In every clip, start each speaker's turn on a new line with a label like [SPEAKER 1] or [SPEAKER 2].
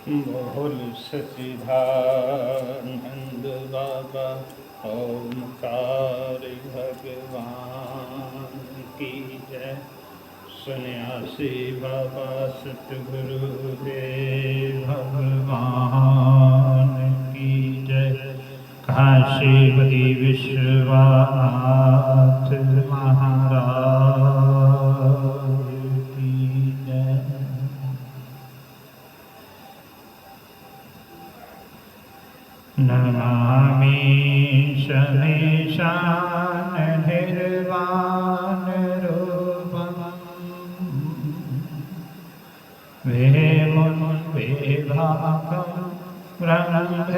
[SPEAKER 1] बोल सच्चिदानंद बाबा ओमकार भगवान की जय। सन्यासी बाबा सतगुरुदेव भगवान की जय। काशीपति विश्वनाथ महाराज की जय। नमामि शमीशान निर्वाण रूपम् वेमुन्विभागं ब्रह्मभेदस्वरूपम्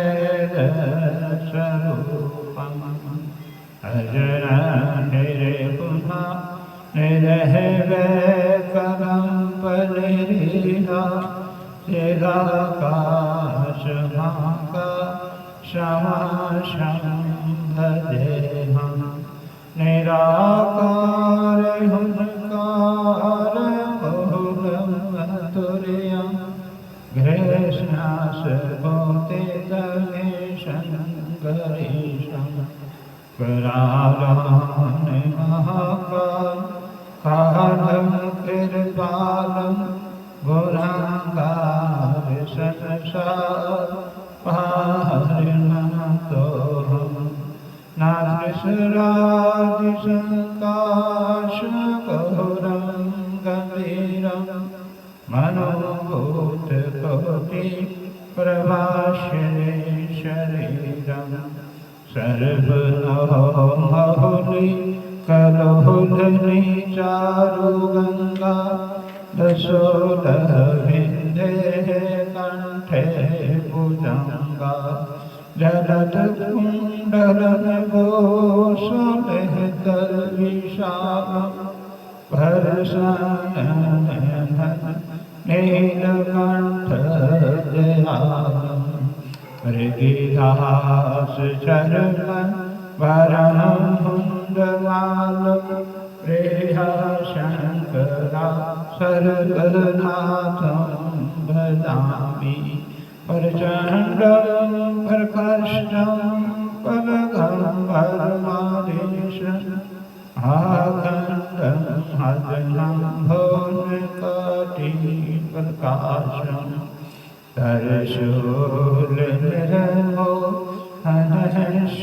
[SPEAKER 1] अजरं निर्गुणं निर्वैकलं परिरीहा चिदाकाशमाकाशं भजेऽहं निराकार हुंकार बहुब्रह्मतुर्यं घृष्णास्फोटितमीशं गरीशं करालं महाकालं कृपालं गुणागार संसार पारिणतोऽहं नादृशरादिशङ्काशकौरं गम्भीरं मनोभूतकोटि प्रभाषणे शरीरं सर्वमहोमहुनि कलोलनि चारुगङ्गा दशोलविन्दे कण्ठे भुजङ्गा जलदकुण्डलनिभूषणतर्विशालं भरसाननं नीलकण्ठदयालं मृगिदासचरणं वरं मुण्डमालं प्रेयशङ्करा सर्वनाथं भजामि प्रचण्डं प्रकष्टं पलकं परमादेशम् आखण्डं हजनं भुवनकोटिप्रकाशं तरशूलनिर्मो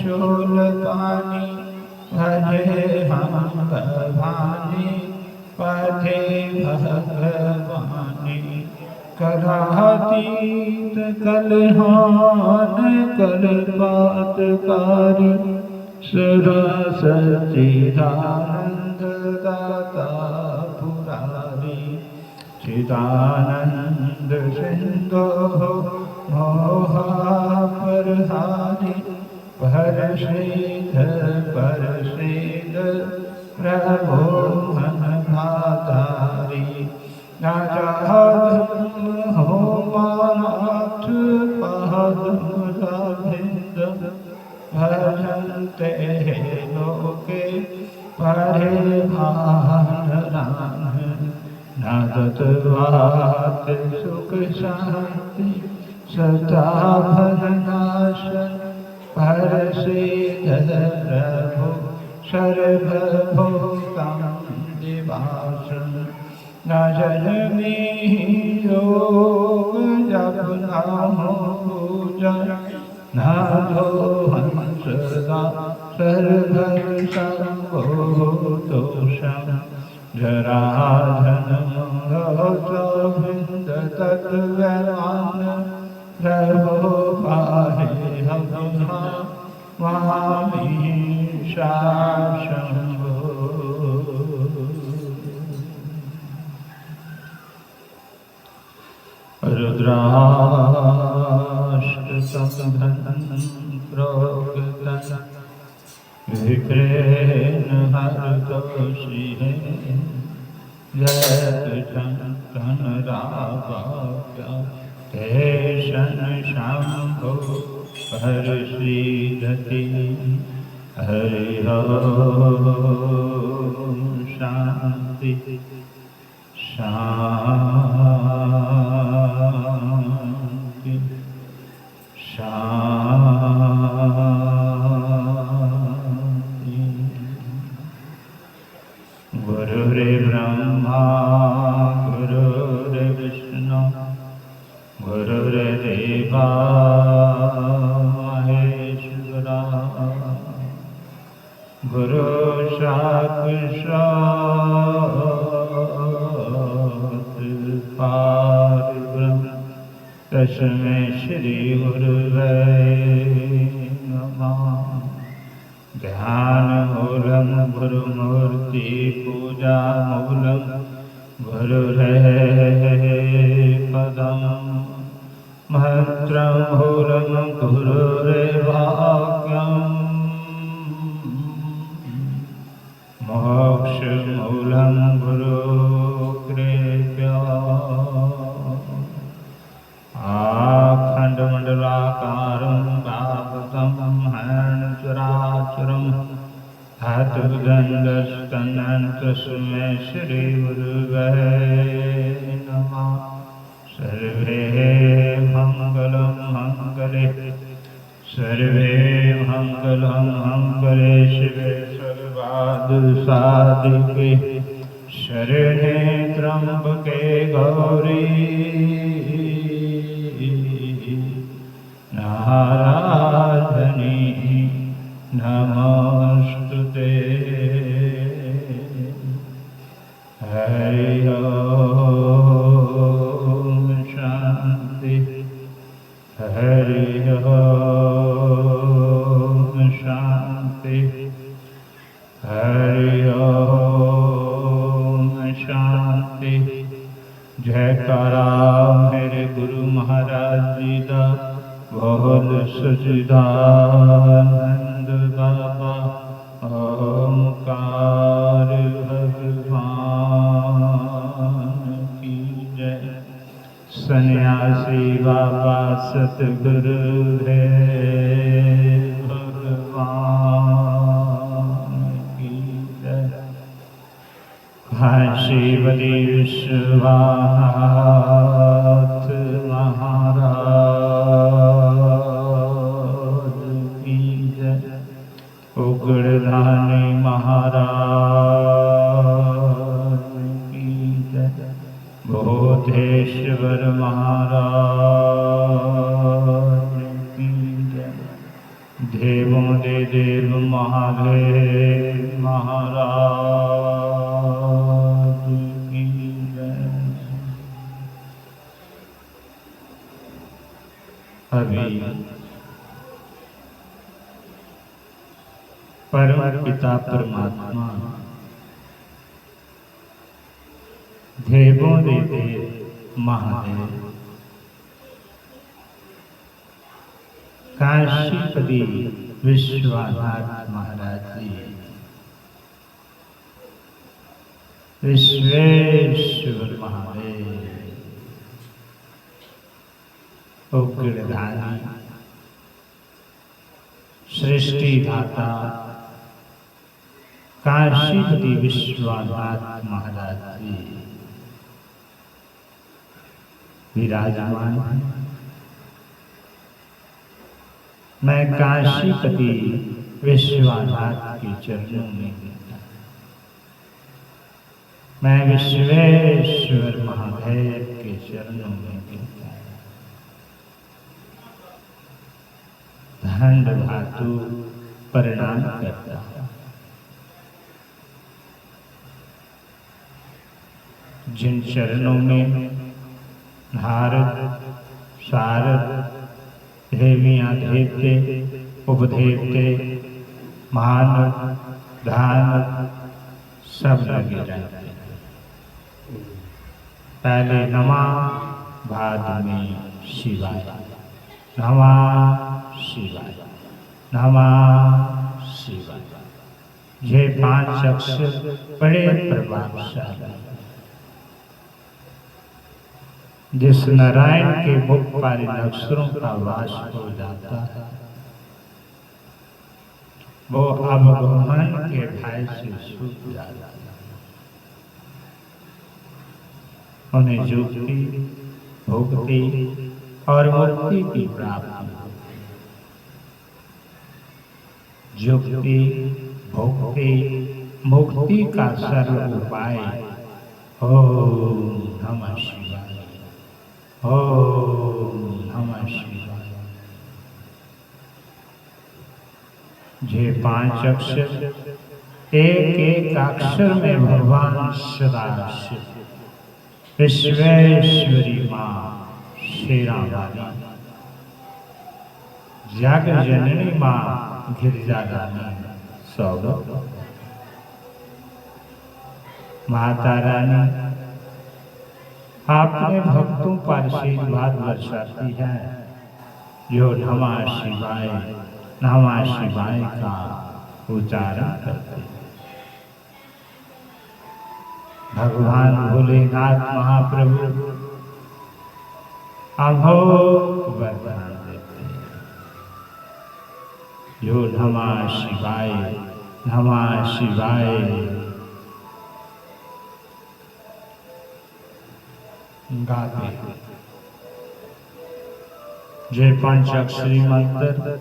[SPEAKER 1] हनशूलपाणि भजेऽहं भवानि पथे भगवानि कलातीत कलहान कल्पातकारी सच्चिदानन्द दाता पुरारी चिदानन्द सिन्धो मोहापरहारि परश्रीध प्रभो मनभाधारी नाथ पादम गोविंद भजन्ते लोके परिभानरान् नादत्वात् सुख शांति सदा भयनाशन परसिद्ध प्रभु सर्वभूतां दिवासं न जनमी योग जप नामो पूजन नादोहं सदा सर्वसंभूतोषं जराधनमङ्गलविन्द तद्व्यवान् प्रभो पाहि हविहा मामीशा शम्भो। रुद्राष्टकं प्रोक्तं विप्रेण हरतोषिः जयकनरावाप्य तेषन् शम्भो हर्षीदति हरि ओम शांति शांति शांति। गुरुर्ब्रह्मा गुरुर्विष्णु गुरुर्देवा महेश्वरा गुरु साक्षात् परब्रह्म तस्मै श्री गुरुवे नमः। ध्यानमूलं गुरुमूर्ति पूजा मूलं गुरुरेपदं मंत्रमूलं गुरुरेवाक्यम् मोक्षमूलं गुरुकृपया। आखण्डमण्डलाकारं व्याप्तं येन चराचरं तत्तदन्तस्तन्न तस्मै श्रीगुरुवे नमः। सर्वे मङ्गलं मङ्गले सर्वे मङ्गलं मङ्गले शिवे सर्वादसादिके शरणे त्र्यम्बके गौरी नारायणी नमोस्तुते। हरि ओम शांति हरि ओम शांति हरि ओम शांति। जयकारा मेरे गुरु महाराज जी दा बोल सच्चिदानंद बाबा ओंकार भगवान की जय। सन्यासी बाबा सतगुरु देव भगवान की जय। काशीपति विश्वनाथ महाराज की जय। उग्रधानी महाराज की जय। बोधेश्वर महाराज की जय। देवों दे देव महादेव महाराज की जय। अभी परम पिता परमात्मा देवों दे देव महादेव काशीपति विश्वनाथ महाराज जी विश्वेश्वर महादेव उग्रधारी सृष्टि धाता काशीपति विश्वनाथ महाराज जी विराजमान हैं। मैं काशीपति विश्वनाथ के चरणों में गिरता, मैं विश्वेश्वर महादेव के चरणों में गिरता, दंड धातु प्रणाम करता। जिन चरणों में नारद शारद देवियां देवते उपदेवते मानव दानव सब लगे रहते हैं। पहले नमः बाद में शिवाय, नमः शिवाय, नमः शिवाय। ये 5 अक्षर बड़े प्रभावशाली। जिस नारायण के मुख पर इन अक्षरों का वास हो जाता है, वो अवगमन के भय से छूट जाता है। उन्हें जुक्ति भुक्ति और मुक्ति की प्राप्ति होती है। जुक्ति भुक्ति मुक्ति का सरल उपाय ओम नमः शिवाय, ओम नमः शिवाय। ये 5 अक्षर, एक एक अक्षर में भगवान सदाशिव विश्वेश्वरी माँ शेरावाली, जग जननी माँ गिरिजा रानी सौगत, माता रानी अपने भक्तों पर आशीर्वाद बरसाती है, जो नमः शिवाय का उच्चारण करते हैं। भगवान भोलेनाथ महाप्रभु अमोघ वरदान देते हैं, जो नमः शिवाय गाते हैं। ये 5 अक्षरी मंत्र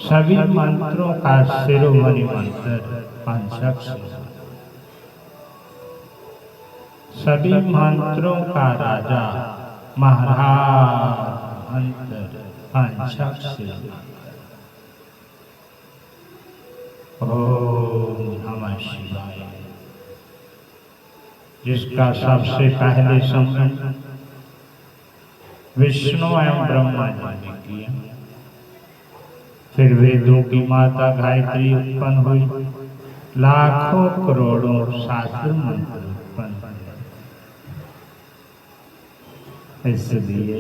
[SPEAKER 1] सभी मंत्रों का शिरोमणि मंत्र 5 अक्षर, सभी मंत्रों का राजा महाराज मंत्र 5 अक्षर। ओम नमः शिवाय, जिसका सबसे पहले संबंध विष्णु एवं ब्रह्मा जी ने किया, फिर वेदों की माता गायत्री उत्पन्न हुई, लाखों करोड़ों शास्त्र मंत्र उत्पन्न हुए। इसलिए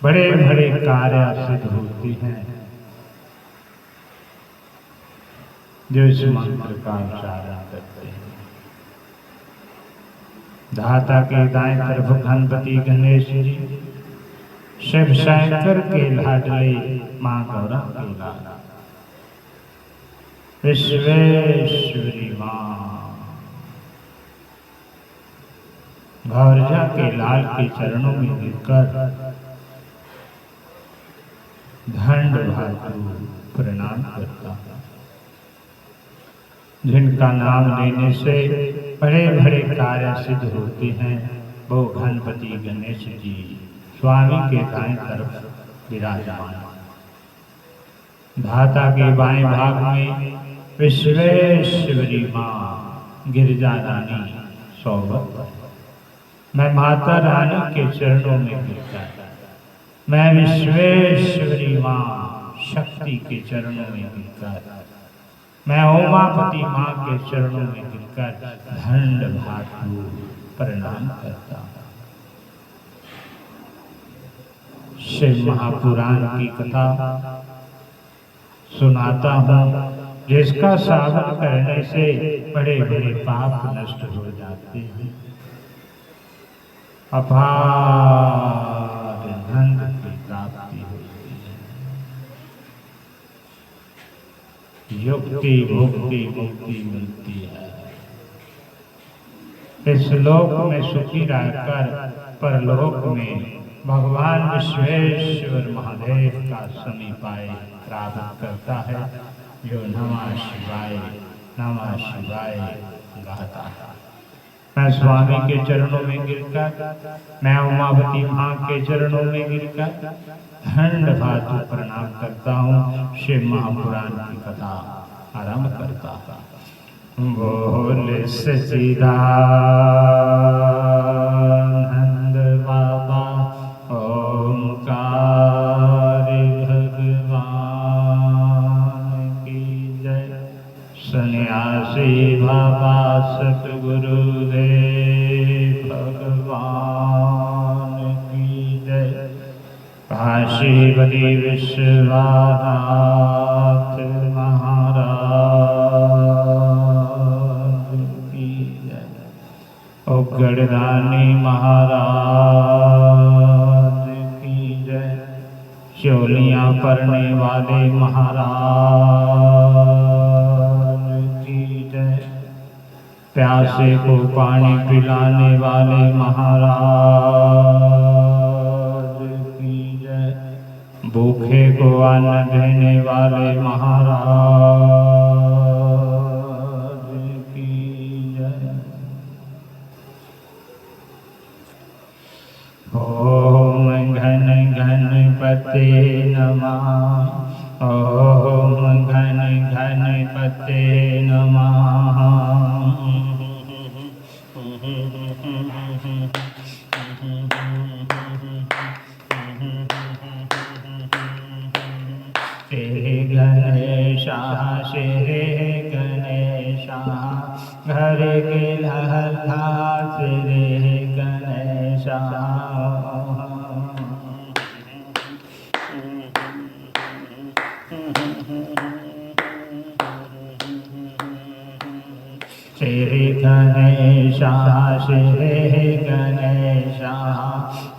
[SPEAKER 1] बड़े बड़े कार्य सिद्ध होते हैं जो इस मंत्र का उच्चारण करते हैं। धाता के दाएं तरफ गणपति गणेश जी, शिव शंकर के लाडले मां गौरा के लाल, विश्वेश्वरी मां गौरजा के लाल के चरणों में गिरकर दंड धातु प्रणाम करता हूं। जिनका नाम लेने से बड़े बड़े कार्य सिद्ध होते हैं, वो गणपति गणेश जी स्वामी के दाएं तरफ विराजमान। धाता के बाएं भाग में विश्वेश्वरी मां गिरिजा रानी सौगत। मैं माता रानी के चरणों में गिरता, मैं विश्वेश्वरी मां शक्ति के चरणों में गिरकर, मैं उमापति मां के चरणों में गिरकर दंड धातु प्रणाम करता हूं। शिव महापुराण की कथा सुनाता हूं, जिसका श्रवण करने से बड़े बड़े पाप नष्ट हो जाते हैं, अपार आनंद की प्राप्ति होती है। जुक्ति भुक्ति मुक्ति मिलती है। इस लोक में सुखी रहकर परलोक में भगवान विश्वेश्वर महादेव का समीपाय प्राप्त करता है, जो नमः शिवाय गाता है। मैं स्वामी के चरणों में गिरकर, मैं उमावती मां के चरणों में गिरकर दंड धातु प्रणाम करता हूँ। शिव महापुराण की कथा आरंभ करता हूँ। बोल सच्चिदानंद बाबा ओंकार भगवान की जय। सन्यासी बाबा सतगुरुदेव भगवान की जय। काशीपति विश्वनाथ महाराज की जय। उग्रदानी महाराज की जय। चोलियां पढ़ने वाले महाराज की जय। प्यासे को पानी पिलाने वाले महाराज की जय। भूखे को अन्न देने वाले महाराज की जय। ओम घन गणपते नमः। ओम घन गणपते नमः। श्री गणेशा श्री गणेशा घर के लहला श्री गणेशा। श्री गणेशा श्री गणेशा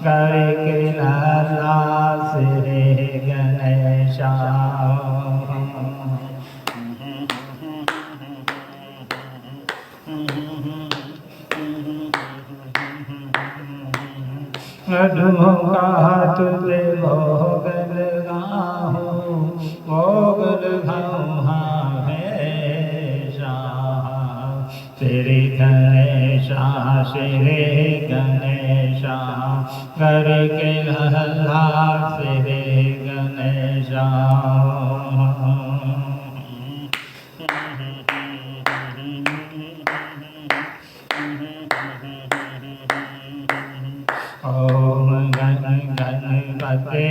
[SPEAKER 1] घर के लहला श्री गणेशा। मधुओं का तुझे भोग लगाऊं, भोग लगाऊं हमेशा। श्री गणेशा श्री गणेशा घर के लहला श्री गणेशा। ओम घन गणपते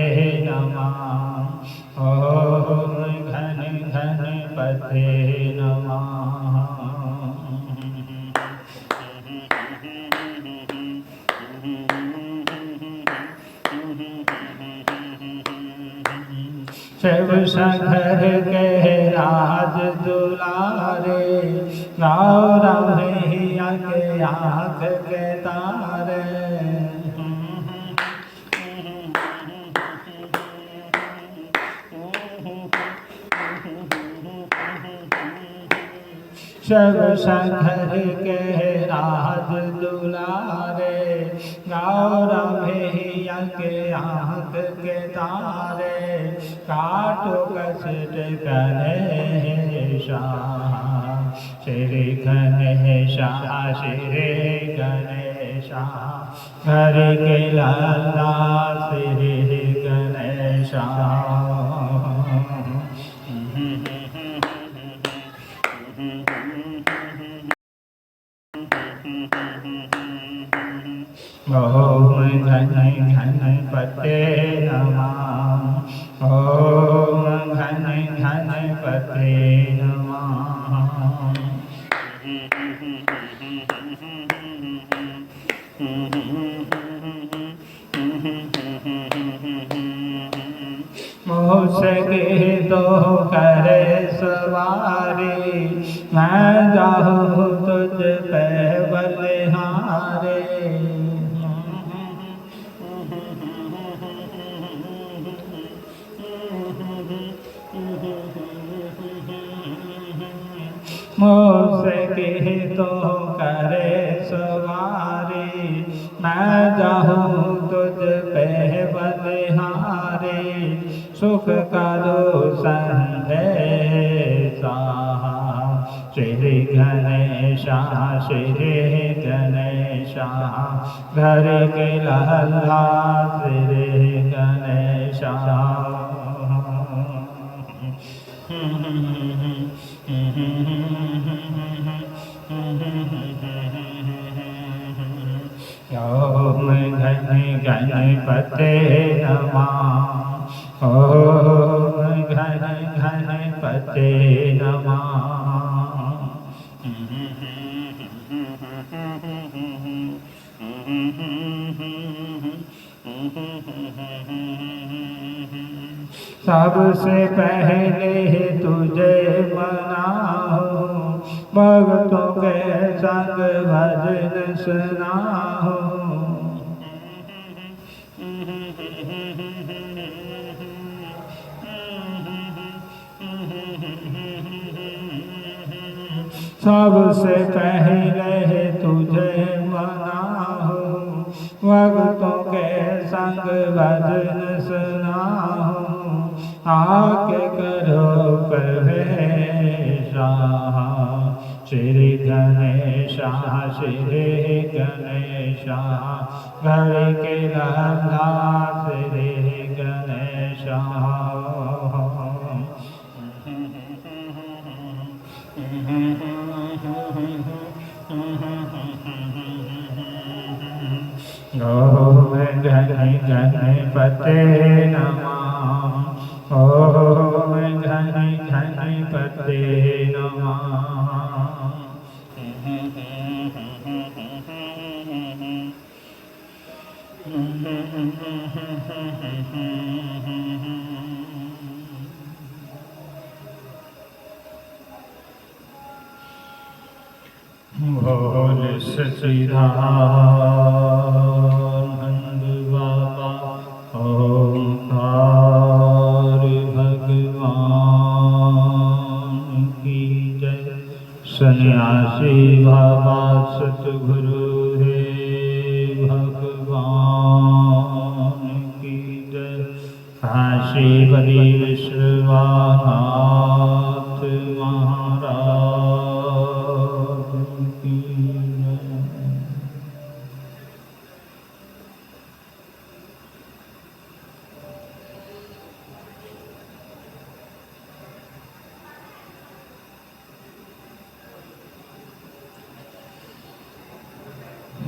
[SPEAKER 1] नमः। ओम घन गणपते नमः। शिव शंकर के राज दुलारे, गौरा मैया के आँख के तारे। शिव शंकर के राज दुलारे, गौरा मैया के आँख के तारे। काटो कष्ट गणेशा श्री गणेशा श्री गणेशा घर के लाला श्री गणेशा। ओम घन गणपते नमः। ओम घन गणपते नमः। मुझसे तो करे सवारी, मैं जाऊँ तुझ पे बलिहारे। के तो करे सवारी, मैं जाऊँ तुझ पे बलिहारी, सुख करो संदेशा। श्री गणेशा श्री गणेशा, घर के लल्ला श्री गणेशा। ओम गणपते नमः, ओम गणपते नमः। सबसे पहले तुझे मनाऊं, भक्तों के संग भजन सुनाऊं। सबसे पहले तुझे मनाऊं, भक्तों के संग भजन सुनाऊं। आके करो प्रवेशा, श्री गणेशा श्री गणेशा, घर के लल्ला श्री गणेशा। ओम गणपते नमः, ओम गणपते नमः। भोले सच्चिदानंद बाबा ओंकार भगवान की जय। सन्यासी बाबा सतगुरु देव भगवान की जय। काशी बड़ी विश्वनाथ महाराज की जय।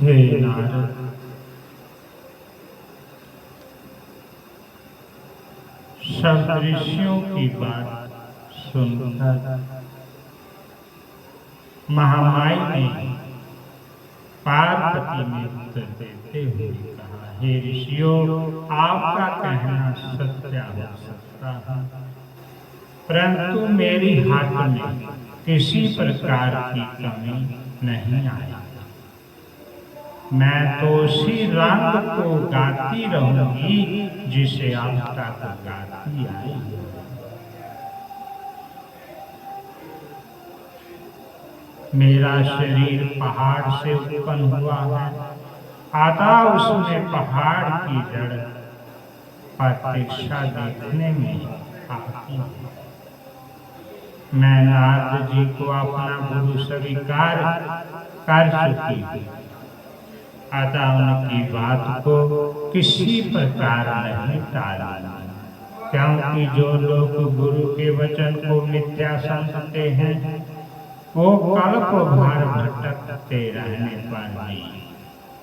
[SPEAKER 1] हे नारद, सब ऋषियों की बात सुनकर महामाई ने पार्वती में उत्तर देते हुए कहा, हे ऋषियों, आपका कहना सत्य हो सकता है, परंतु मेरी हाथ में किसी प्रकार की कमी नहीं आई। मैं तो उसी रंग को गाती रहूंगी जिसे अब तक गाती आई। मेरा शरीर पहाड़ से उत्पन्न हुआ है, अतः उसमें पहाड़ की जड़ प्रतीक्षा देखने में आती है। मैं नारद जी को अपना गुरु स्वीकार कर चुकी हूँ, अतः उनकी बात को किसी प्रकार नहीं टाला, क्योंकि जो लोग गुरु के वचन को मिथ्या समझते हैं वो कल्प भर भटकते रहने पर भी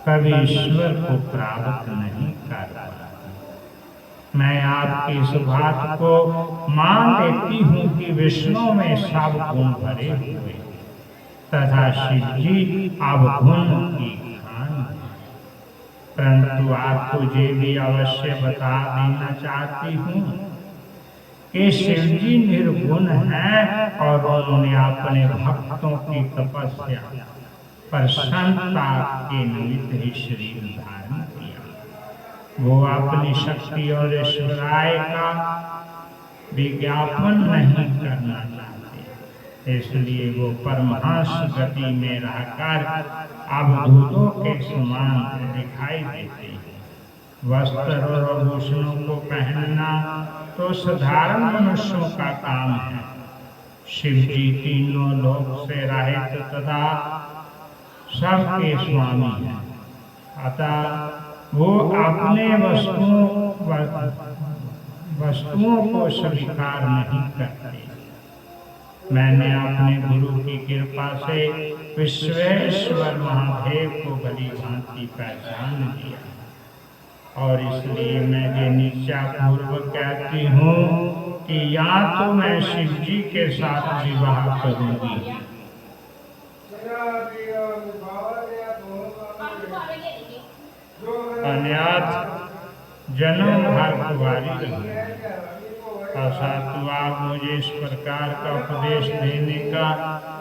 [SPEAKER 1] कभी ईश्वर को प्राप्त नहीं कर पाते। मैं आपकी इस बात को मान लेती हूँ कि विष्णु में सब गुण भरे हुए तथा शिव जी अवगुण की खान, परंतु आपको ये भी अवश्य बता देना चाहती हूँ कि शिव जी निर्गुण हैं और उन्होंने अपने भक्तों की तपस्या प्रसन्नता के निमित्त ही शरीर धारण किया। वो अपनी शक्ति और ऐश्वर्य का विज्ञापन नहीं करना चाहते, इसलिए वो परमहंस गति में रहकर अवधूतों के समान दिखाई देते हैं। वस्त्र और आभूषणों को पहनना तो साधारण मनुष्यों का काम है। शिव जी तीनों लोक से रहित तथा सबके स्वामी हैं, अतः वो अपने वस्तुओं को स्वीकार नहीं करते। मैंने अपने गुरु की कृपा से विश्वेश्वर महादेव को भली भांति पहचान लिया और इसलिए मैं ये निश्चय पूर्वक कहती हूँ कि या तो मैं शिव जी के साथ विवाह करूंगी, अन्यथा जन्म भर कुंवारी रहूंगी। ऐसा तो आप मुझे इस प्रकार का उपदेश देने का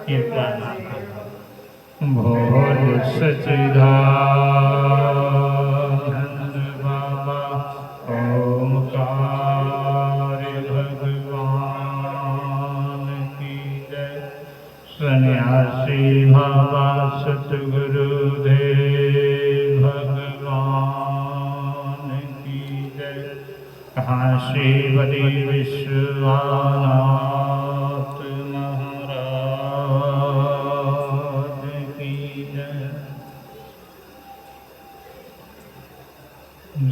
[SPEAKER 1] कृपा करें। भोर सच्चिदानंद बाबा ओमकार भगवान की जय। सन्यासी बाबा सतगुरुदेव भगवान की जय। काशी बड़ी विश्वनाथ महाराज की जय।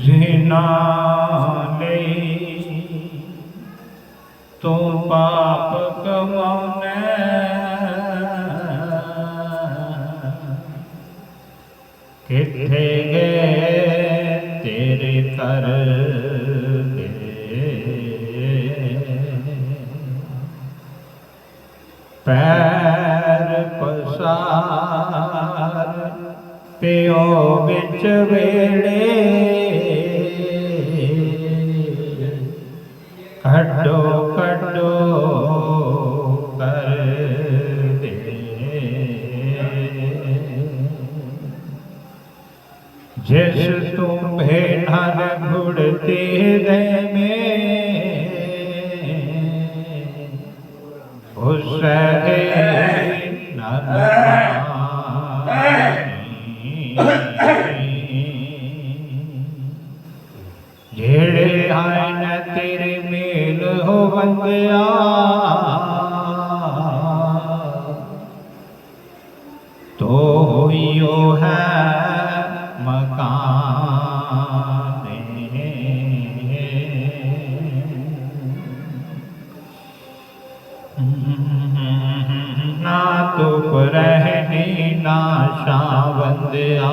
[SPEAKER 1] जिना ले तो पाप कमाने किथे गए तेरे कर पैर पसार पियो बिच वेड़े कड्डो कड्डो कर दे। जिस तुम्हें नर घुड़ते दे में उससे जेड़े आए न तेरे मेल हो बंदिया तो होइयो है मकान ना तो रहने ना शावंदिया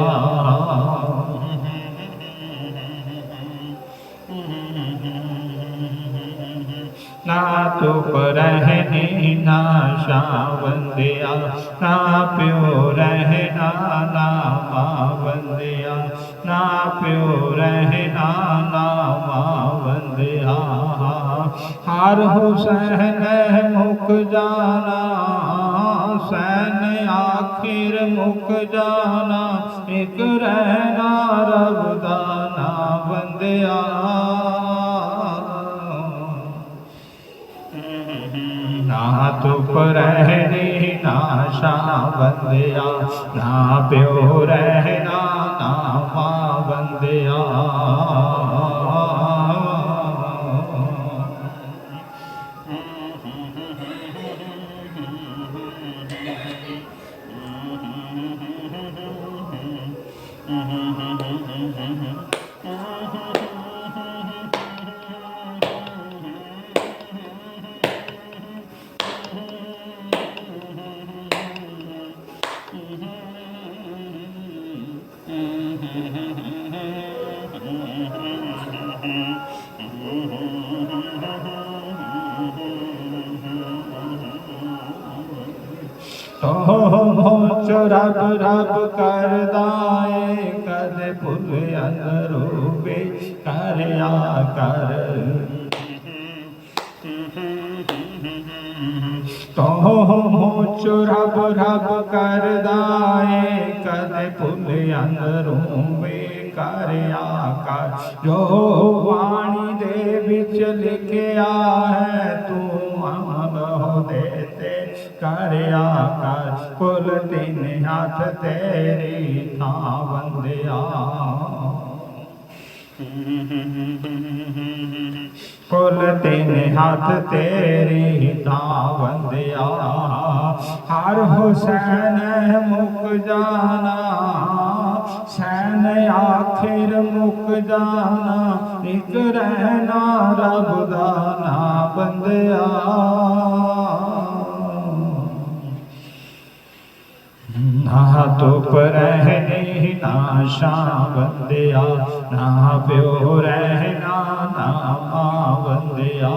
[SPEAKER 1] ना तो रहने ना शावंदिया ना प्यो रहना ना मावंदिया ना प्यो रहना ना मावंदिया। हार हुसैन मुक जाना सैन आखिर मुक जाना एक रहना रबदाना बंदिया। ना तो रहने ना शावंदिया ना प्यो रहना ना मावंदिया। रब रब कर दाए कद फुल अंदरूबे कर आ कर तो रब रब कर दाए कद फुल अंदरूबे कर आ कर। जो वाणी दे विच लिखिया है तू अमल हो देते
[SPEAKER 2] कर आकाश कुल तीन हाथ तेरी था बंदिया कुल तीन हाथ तेरी था बंदिया हर हुसैन मुक जाना सैन आखिर मुक जाना एक रहना रब दा ना बंदिया ना धुप रहनी ना छां बंदिया ना प्यो रहना ना मां बंदिया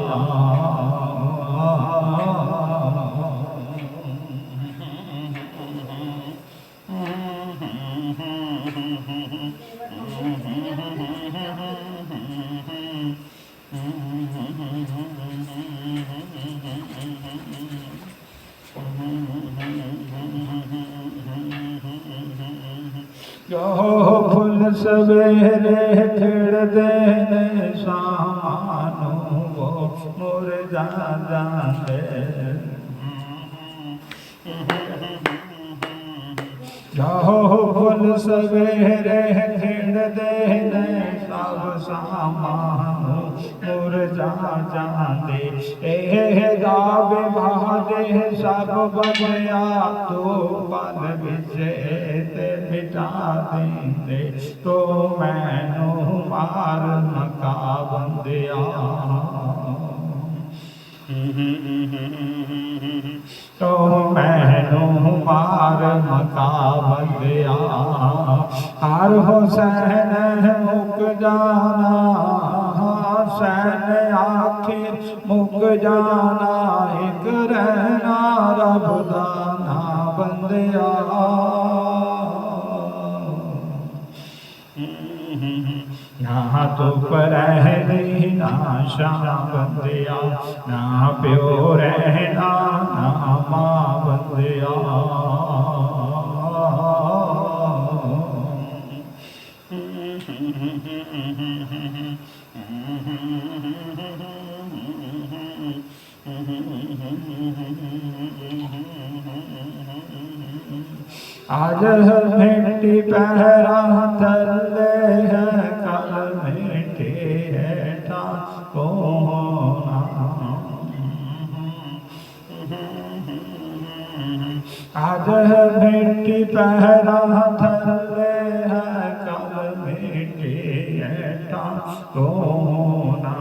[SPEAKER 2] जो फुल सवेरे खिड़दे ने शामानू वो मुरझा जाते जो फुल सवेरे खिड़दे ने सब सामानू मुरझा जाते ए गावे भादे सब बंदिया तो पल विचे ते मिटा देंदे तो मैनू मार मका बंदिया तो मैनू मार मका बंदिया हर हुसैन मुक जाना सैन आखिर मुक जाना एक रहना रब दा ना बंदिया ना धुप रहनी ना छां बंदिया ना प्यो रहना ना मां बंदिया आज मिट्टी पैरा थल्ले है कल मिट्टी हेठा होना आज मिट्टी पैरा थल्ले है कल मिट्टी हेठा होना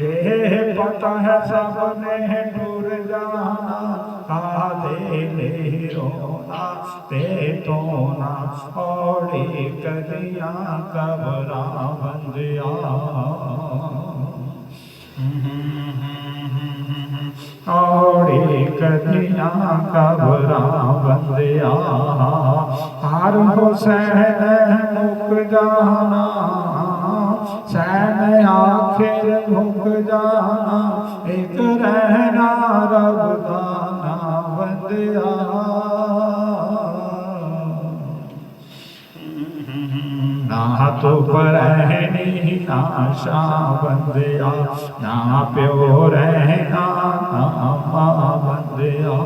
[SPEAKER 2] ये पता है सबने टूर जाना काले ले रोना ते तो ना औड़ी कदियां कबरा बंदिया औड़ी कदियां कबरा बंदिया हर हुसैन मुक जाना सैन आखिर मुक जाना एक रहना रब दा ना बंदिया ना धुप रहनी ना छां बंदिया ना प्यो रहना ना मां बंदिया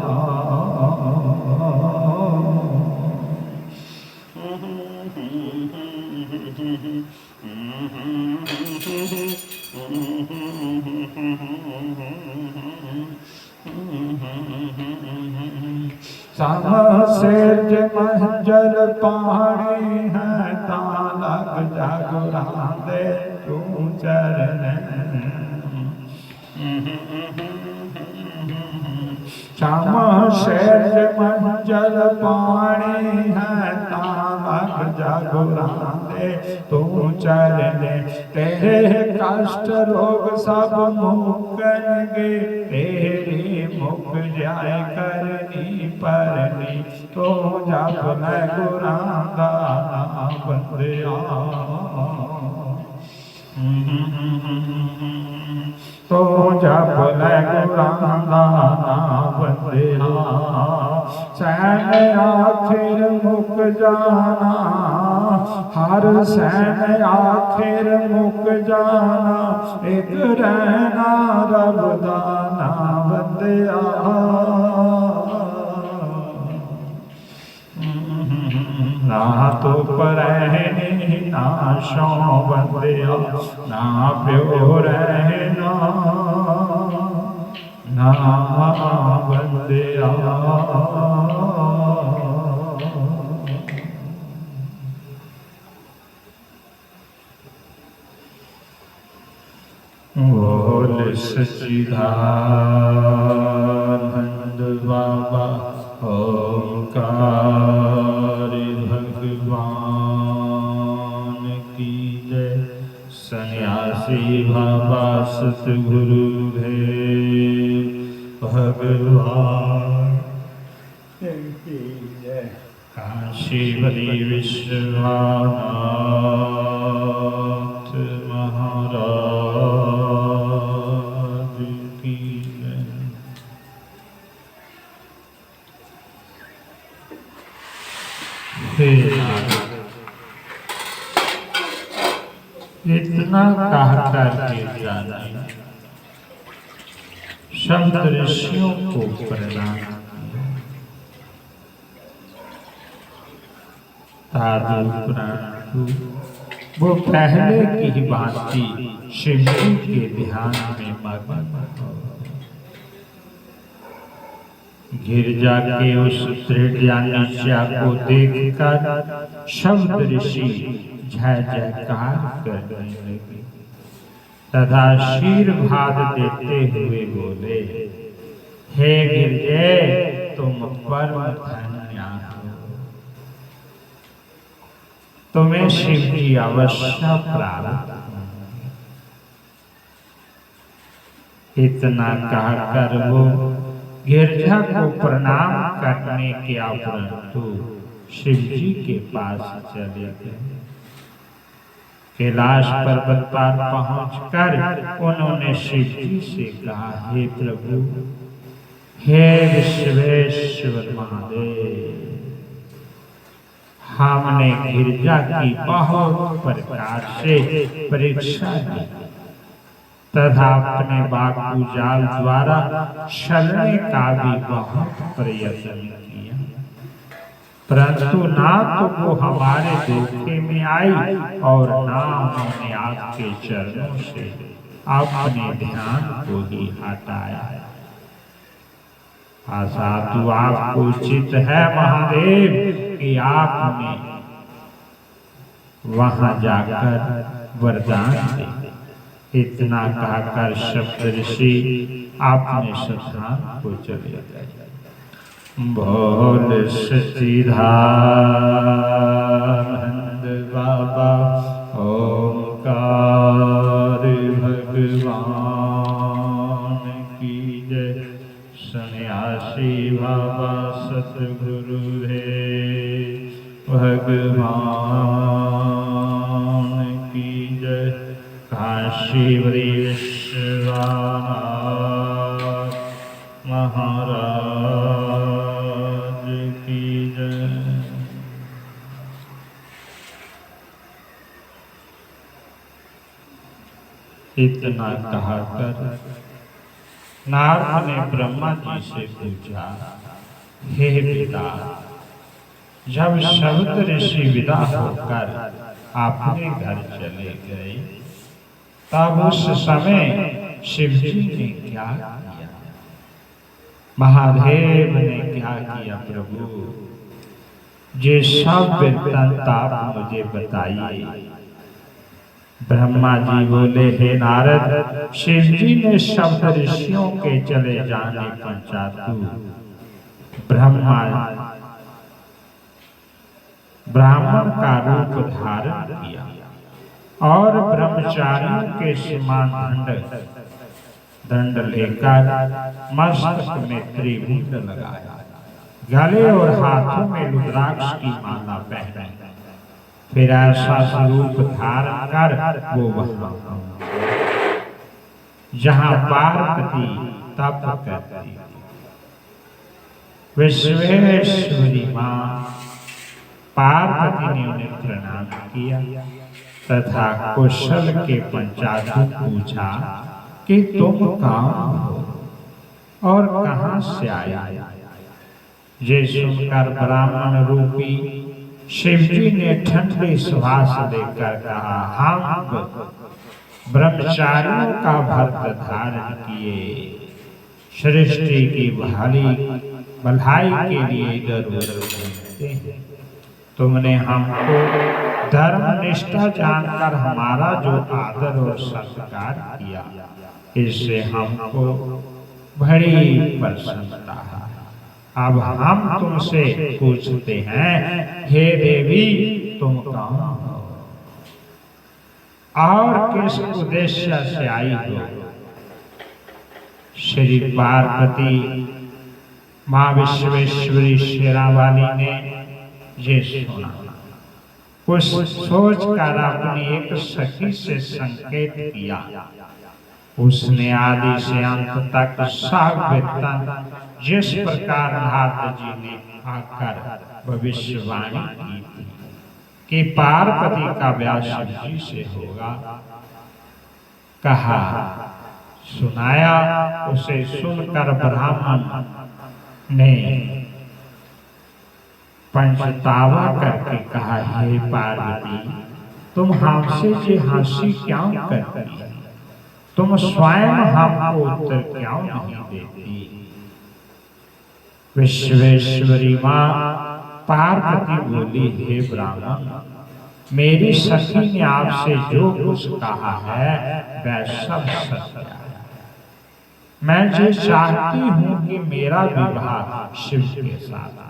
[SPEAKER 2] समसेज मंजल पानी है ता लग जागुरा दे तू चरण समसेज मंजल पानी है ता लग जागुरा दे तू चरण तेरे कष्ट रोग सब मुकनगे तेरी मुक जाए करनी परनी तो जब मैं गुरां दा नाम बंदिया तो जब मैं गुरां दा नाम बंदिया सैन आखिर मुक जाना हर सैन आखिर मुक जाना एक रहना रब दा ना बंदिया ना तो परहने ना शौ बंदिया ना प्यो रहना ना बंदिया बोल सच्चिदानंद बाबा ओंकार भगवान की जय। सन्यासी बाबा सतगुरुदेव भगवान की जय। काशीवली विश्वनाथ महाराज की जय। हे नारद, इतना कह करके जाने शब्द ऋषियों को प्रणाम किया। साधु प्राणु वो पहले की ही भांति शिव जी के ध्यान में मग्न हो। गिरजा के उस दृढ़ को देखकर शब्द ऋषि जय जयकार करने लगे तथा शीर्वाद देते हुए बोले, हे गिरजे तुम परम धन्य हो, तुम्हें शिव जी अवश्य प्राप्त। इतना कहकर वो गिरजा को प्रणाम करने के उपरंतु शिव जी के पास चले गए। कैलाश पर्वत पर पहुंचकर उन्होंने शिव जी से कहा, हे प्रभु, हे विश्वेश्वर महादेव, हमने गिरजा की बहुत प्रकार से परीक्षा की तथा अपने बाकू जाल द्वारा छलने का भी बहुत प्रयत्न किया, परंतु ना तो वो हमारे धोखे में आई और ना उन्होंने आपके चरणों से अपने ध्यान को ही हटाया। साधु आपको उचित है महादेव कि आपने वहां जाकर वरदान दे। इतना कहकर शब्द ऋषि अपने स्थान को चले गए। बोल सच्चिदानंद बाबा ओंकार भगवान की जय। सन्यासी बाबा सतगुरुदेव भगवान की जय। काशीवली विश्वनाथ महाराज की जय। इतना कहकर नारद ने ब्रह्मा जी से पूछा, हे पिता, जब शब्द ऋषि विदा होकर अपने घर चले गए तब उस समय शिव जी ने क्या किया? महादेव ने क्या किया प्रभु? ये सब वृत्तांत आप मुझे बताइए। ब्रह्मा जी बोले, हे नारद, शिव जी ने शब्द ऋषियों के चले जाने पश्चात ब्राह्मण का रूप धारण किया और ब्रह्मचारियों के समान दंड लेकर मस्तक में त्रिभुज लगाया, गले और हाथों में रुद्राक्ष की माला पहने, फिर ऐसा स्वरूप धारण कर वो वहां जहां पार्वती तप करती विश्वेश्वरी मां पार्वती ने उन्हें प्रणाम किया तथा कुशल के पंचायत पूछा कि तुम कौन हो और कहां से आया? ये सुनकर ब्राह्मण रूपी शिव जी ने ठंडी श्वास लेकर कहा, हम ब्रह्मचारियों का व्रत धारण किए, सृष्टि की भलाई के लिए इधर उधर घूमते हैं। तुमने हमको धर्म निष्ठा जानकर हमारा जो आदर और सत्कार किया, इससे हमको बड़ी प्रसन्नता है। अब हम तुमसे पूछते हैं, हे देवी, तुम कौन हो और किस उद्देश्य से आई हो? श्री पार्वती माँ विश्वेश्वरी शेरावाली ने ये सुना। उस सोच कर अपनी एक सखी से संकेत किया। उसने आदि से अंत तक सावधान जिस प्रकार नारद जी ने आकर भविष्यवाणी की थी कि पार्वती का ब्याह शिव जी से होगा, कहा, सुनाया। उसे सुनकर ब्राह्मण ने पंचतावा करके कहा, हे पार्वती, तुम हमसे ये हंसी क्यों करती? तुम स्वयं हमको उत्तर क्यों नहीं देती? विश्वेश्वरी माँ पार्वती बोली, हे ब्राह्मण, मेरी सखी ने आपसे जो कुछ कहा है वह सब सत्य है। मैं जो चाहती हूँ कि मेरा विवाह शिव के साथ।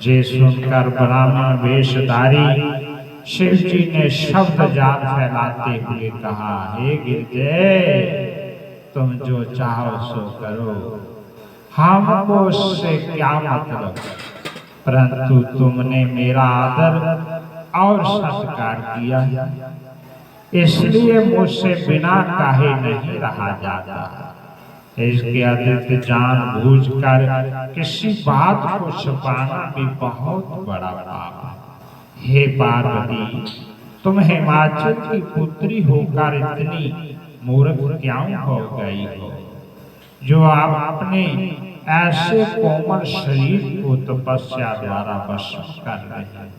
[SPEAKER 2] जे सुनकर ब्राह्मण वेशधारी शिव जी ने शब्द जाल फैलाते हुए कहा, हे गिरजे, तुम जो चाहो सो करो, हमको उससे क्या मतलब, परंतु तुमने मेरा आदर और सत्कार किया, इसलिए मुझसे बिना कहे नहीं रहा जाता। इसके अतिरिक्त जानबूझकर किसी बात को छुपाना भी बहुत बड़ा पाप है। हे पार्वती, तुम हिमाचल की पुत्री होकर इतनी मूर्ख क्यों हो गई हो, जो आप अपने ऐसे कोमल शरीर को तपस्या द्वारा भस्म कर रहे हैं?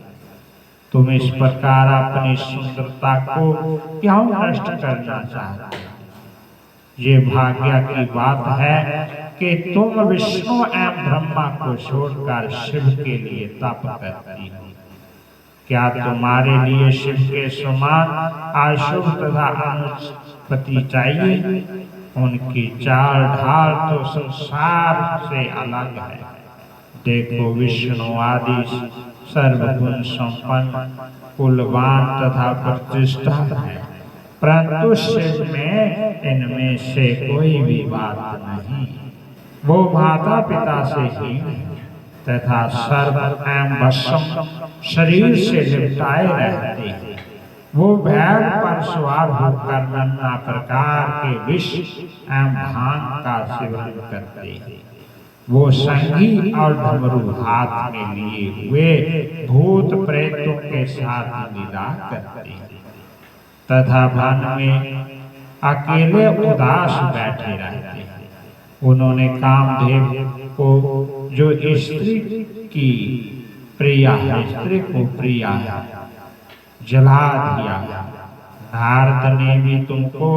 [SPEAKER 2] तुम इस प्रकार अपनी सुंदरता को क्यों नष्ट करना चाहते हो? ये भाग्य की बात है कि तुम विष्णु एवं ब्रह्मा को छोड़कर शिव के लिए तप करती हो। क्या तुम्हारे लिए शिव के समान अशुभ तथा अनुचित पति चाहिए? उनकी चाल ढाल तो संसार से अलग है। देखो, विष्णु आदि सर्वगुण संपन्न, कुलवान तथा प्रतिष्ठा है, परंतु शिव में इनमें से कोई भी बात नहीं। वो माता पिता से हीन है तथा सर्व एवं भस्म शरीर से लिपटाए रहते हैं। वो बैल पर सवार होकर नाना प्रकार के विष एवं भांग का सेवन करते हैं। वो संगी और डमरू हाथ में लिए हुए भूत प्रेतों के साथ लीला करते हैं तथा वन में अकेले उदास बैठे रहते हैं। उन्होंने कामदेव को, जो स्त्री की प्रिया है, स्त्री को प्रिया है, जला दिया। नारद ने भी तुमको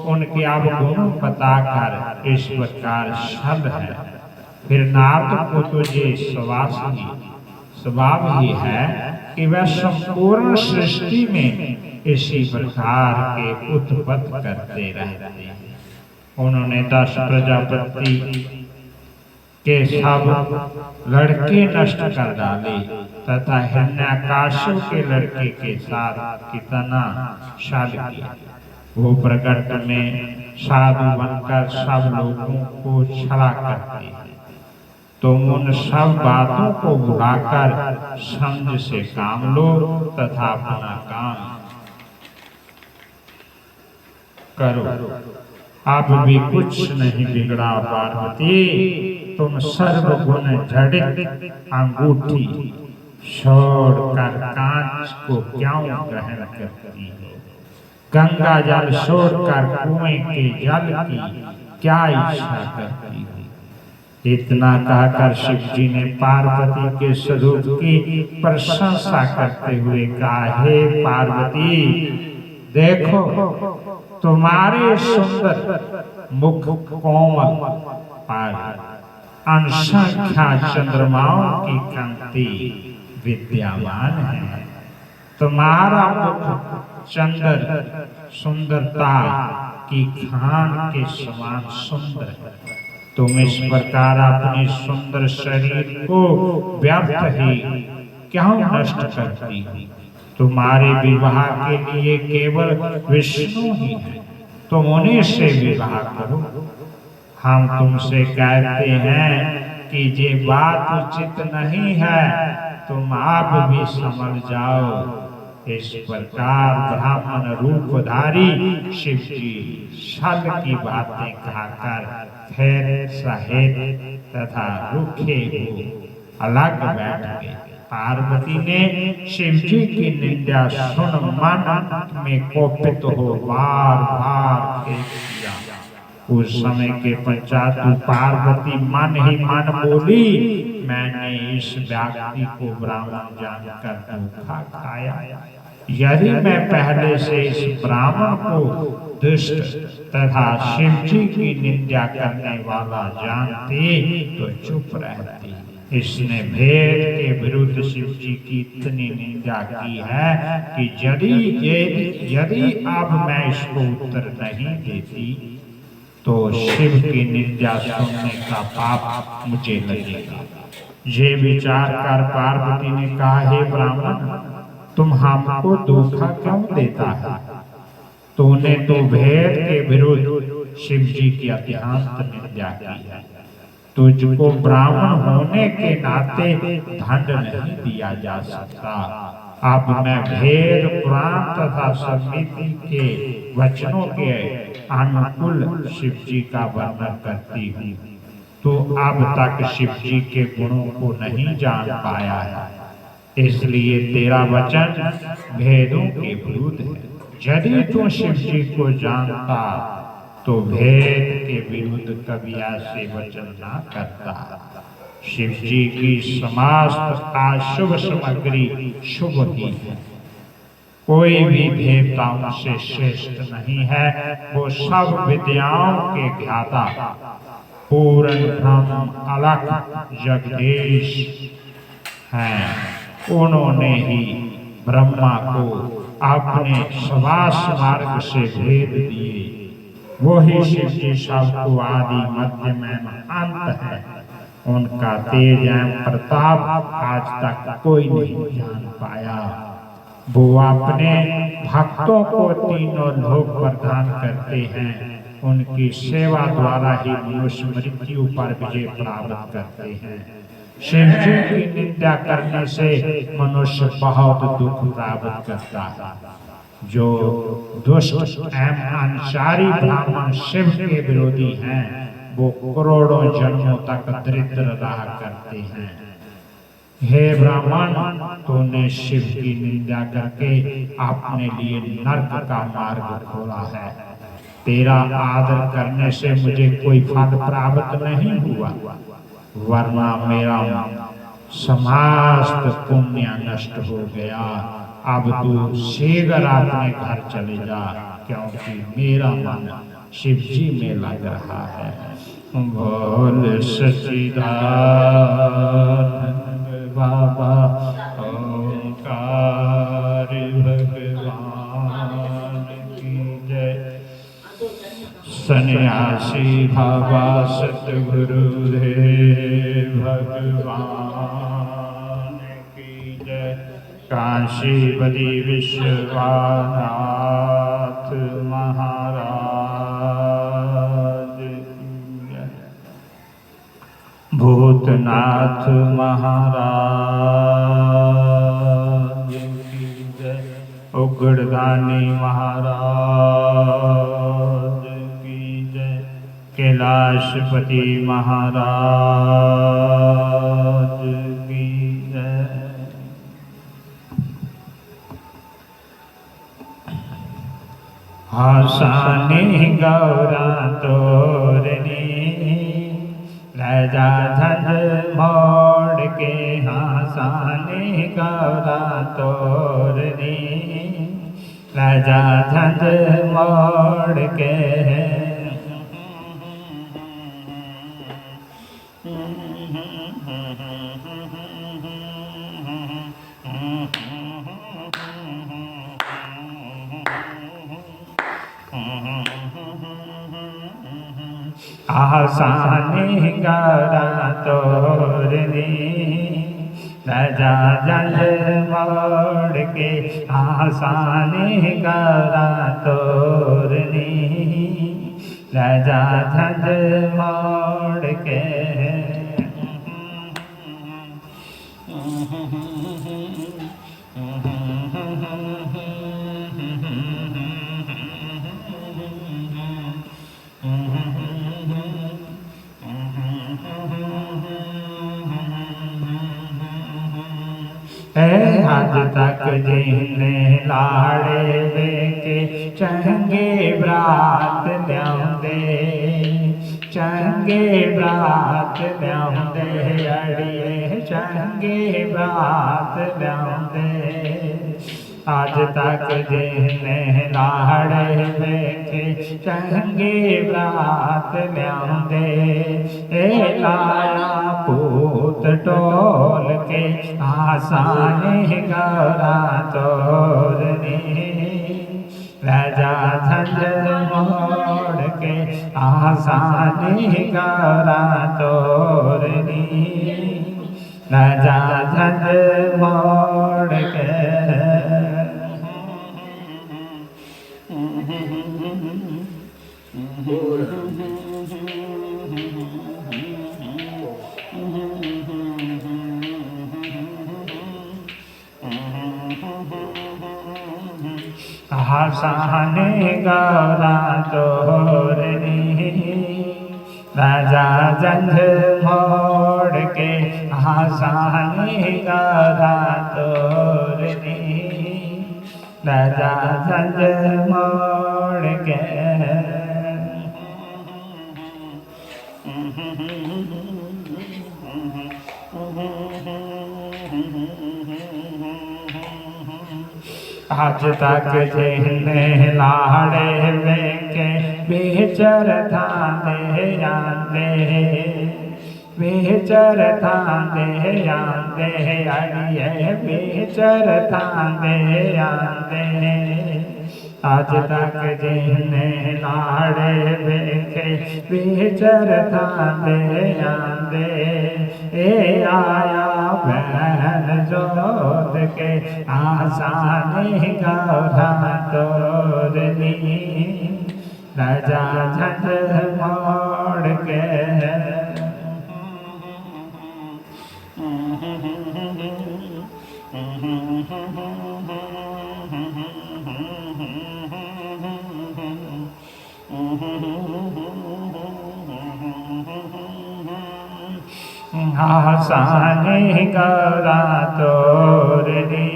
[SPEAKER 2] उनके अवगुण बताकर इस प्रकार शब्द है। फिर नारद को तो ये स्वभाव ही है कि वह संपूर्ण सृष्टि में इसी प्रकार के उत्पत्त करते रहते हैं। उन्होंने 10 प्रजापति के सब लड़के नष्ट कर डाले तथा हिरण्याकश्यप के लड़के के साथ कितना छल किया। वो प्रकट में साधु बनकर सब लोगों को छला करते हैं। तुम उन सब बातों को भुलाकर समझ से काम लो तथा अपना काम करो। अब भी कुछ नहीं बिगड़ा पार्वती, तुम सर्वगुण जड़ित अंगूठी छोड़कर कांच को क्यों ग्रहण करती हो? गंगा जल छोड़कर कुएं के जल की क्या इच्छा करती हो? इतना कहकर शिव जी ने पार्वती के स्वरूप की प्रशंसा करते हुए कहा, हे पार्वती, देखो तुम्हारे सुंदर मुख कोमल पर असंख्या चंद्रमाओं की कांति विद्यमान है। तुम्हारा मुख चंद्र सुंदरता की खान के समान सुंदर है। तुम इस प्रकार अपने सुंदर शरीर को व्यर्थ ही क्यों नष्ट करती हो? तुम्हारे विवाह के लिए केवल विष्णु ही है, तुम उन्हीं से विवाह करो। हम तुमसे कहते हैं कि ये बात उचित नहीं है, तुम आप भी समझ जाओ। इस प्रकार ब्राह्मण रूपधारी शिव जी छल की बातें कहकर फिर सहित तथा रुखे हो अलग बैठ गए। पार्वती ने शिव जी की निंदा सुन मन में कोपित हो बार बार किया। उस समय के पश्चात पार्वती मन ही मन बोली, मैंने इस व्यक्ति को ब्राह्मण जानकर धोखा खाया। यदि मैं पहले से इस ब्राह्मण को दुष्ट तथा शिव जी की निंदा करने वाला जानती तो चुप रहती। इसने भेद के विरुद्ध शिव जी की इतनी निंदा की है कि यदि अब मैं इसको उत्तर नहीं देती तो शिव की निंदा सुनने का पाप मुझे लगेगा। ये विचार कर पार्वती ने कहा, हे ब्राह्मण, तुम हमको धोखा क्यों देता है? तूने तो भेद के विरुद्ध शिव जी की अत्यंत निंदा की है। तुझको ब्राह्मण होने के नाते दंड नहीं दिया जा सकता। अब मैं भेद पुराण तथा समिति के वचनों के अनुकूल शिव जी का वर्णन करती हूँ। तो अब तक शिव जी के गुणों को नहीं जान पाया है, इसलिए तेरा वचन भेदों के विरुद्ध है। यदि तू शिव जी को जानता तो भेद के विरुद्ध कभी ऐसे वचन ना करता। शिव जी की समस्त अशुभ सामग्री शुभ ही है। कोई भी देवताओं से श्रेष्ठ नहीं है। वो सब विद्याओं के ज्ञाता पूर्ण ब्रह्म अलख जगदीश हैं। उन्होंने ही ब्रह्मा को अपने स्वास मार्ग से भेद दिए। वही शिव जी सबको आदि मध्य में अंत है। उनका तेज एवं प्रताप आज तक कोई नहीं जान पाया। वो अपने भक्तों को तीनों लोक प्रदान करते हैं। उनकी सेवा द्वारा ही मनुष्य मृत्यु पर विजय प्राप्त करते हैं। शिव जी की निंदा करने से मनुष्य बहुत दुख प्राप्त करता है। जो दुष्ट एवं अनसारी ब्राह्मण शिव के विरोधी हैं, वो करोड़ों जन्मों तक दरिद्र रहा करते हैं। हे ब्राह्मण, तूने शिव की निंदा करके अपने लिए नरक का मार्ग खोला है। तेरा आदर करने से मुझे कोई फल प्राप्त नहीं हुआ, वरना मेरा समस्त पुण्य नष्ट हो गया। अब तू शीघ्र अपने घर चले जा, क्योंकि मेरा मन शिव जी में लग रहा है। बोल सच्चिदानंद बाबा ओंकार भगवान की जय। सन्यासी बाबा सतगुरुदेव भगवान की जय। काशीपति विश्वनाथ महाराज की जय। भूतनाथ महाराज की जय। उग्रदानी महाराज की जय। कैलाशपति महाराज की जय। हासाने गौरा तोरनी राजा झंझ मोड़ के हंसाने गौरा तोरनी, राजा झंझ मोड़ के आसाने गौरा तोरनी, राजा झंझ मोड़ के आसाने गौरा तोरनी, राजा झंझ मोड़ के आज तक जिन्ने लाड़े वेके चंगे ब्रात ल्याउंदे, चंगे ब्रात ल्याउंदे अड़िए चंगे ब्रात ल्याउंदे। आज तक जिन्ने लाड़े वेके चंगे ब्रात ल्याउंदे, ए लाया पूत टोल के आसाने गौरा तोरनी, राजा झंझ मोड़ के आसाने गौरा तोरनी, राजा झंझ मोड़ के आसाने गौरा तोरनी, राजा झंझ मोड़ के आसाने गौरा तोरनी, राजा झंझ मोड़ के आज तक जिन्ने लाड़े वेके बेचर थांदे आंदे, बेचर थांदे आंदे अड़िए बेचर थांदे आंदे। आज तक जिन्ने लाड़े वेके बेचर थांदे आंदे, ए आया बहन जोत के आसाने गौरा तोरनी, राजा झंझ मोड़ के आसाने गौरा तोरनी,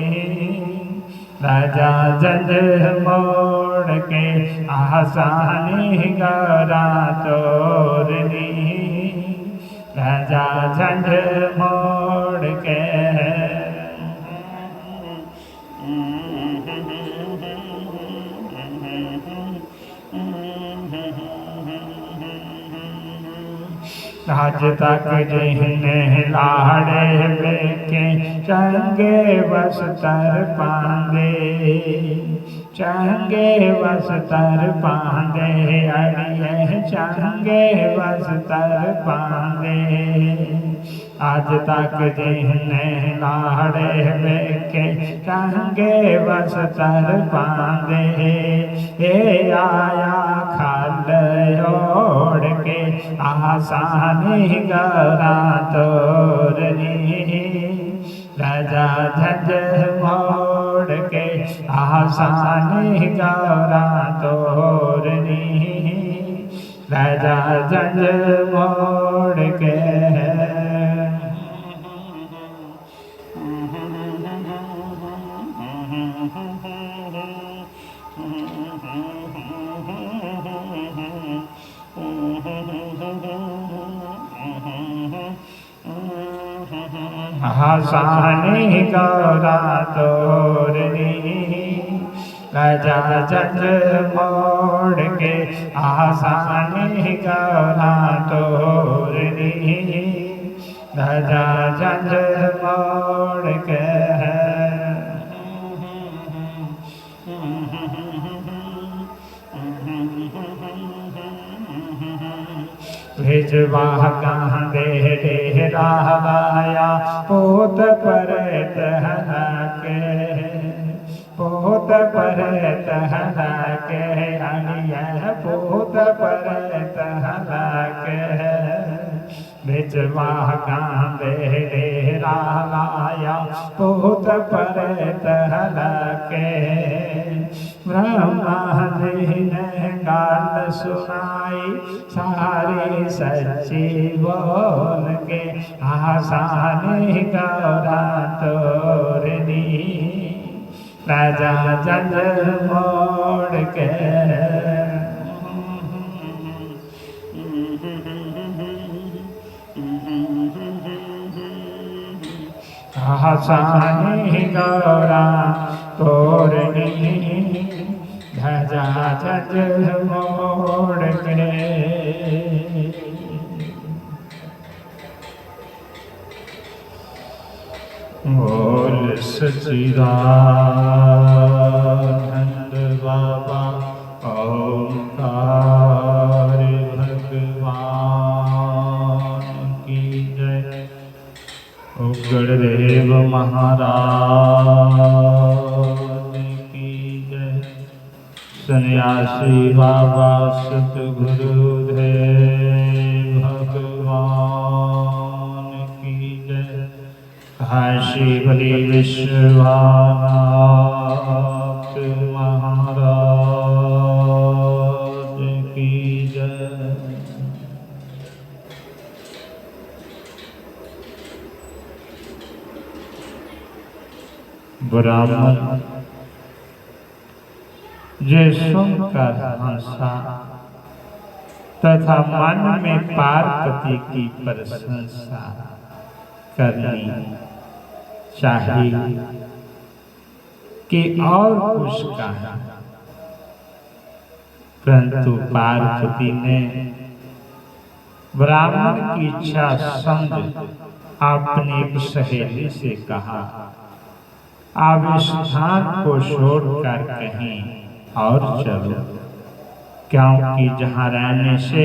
[SPEAKER 2] राजा झंझ मोड़ के आसाने गौरा तोरनी, राजा झंझ मोड़ के आज तक जिन्ने लाड़े वेके चंगे बस्तर पांदे, चंगे बस्तर पांदे अड़िए चंगे बस्तर पांदे। आज तक जिन्ने लाड़े वेके चंगे बस्तर पांदे, ए आया खल ओढ़ के आसाने गौरा तोरनी, राजा झंझ मोड़ के आसाने गौरा तोरनी, राजा झंझ मोड़ के
[SPEAKER 1] आसानी गौरा तोरनी राजा जग मोड़ के आसानी गौरा तोरनी राजा जग मोड़ के भिजवा कहाँ दे डेराया पोत पर तहला के पोत पर तहला के अड़िया पोत पर तहला के भिजवा कहाँ दे डेराया पोत पर तहला के ब्रह्मा जी ने गाल सुनाई सारी सच्ची बोल के आसानी गौरा तोरनी राजा जग मोड़ के आसानी गौरा तोरनी राजा जग मोड़ के बोल सच्चिदानंद बाबा ओंकार भगवान की जय। उग्रदेव महाराज की जय। सन्यासी बाबा सतगुरुदेव भगवान की जय। काशी बलि विश्वनाथ महाराज की जय। ब्राह्मण जे सुनकर हंसा तथा मन में पार्वती की प्रशंसा करनी चाहिए कि और कुछ कहा, परंतु पार्वती ने ब्राह्मण की इच्छा समझ अपनी एक सहेली से कहा, आप इस स्थान को छोड़कर कहीं और चलो, क्योंकि जहाँ रहने से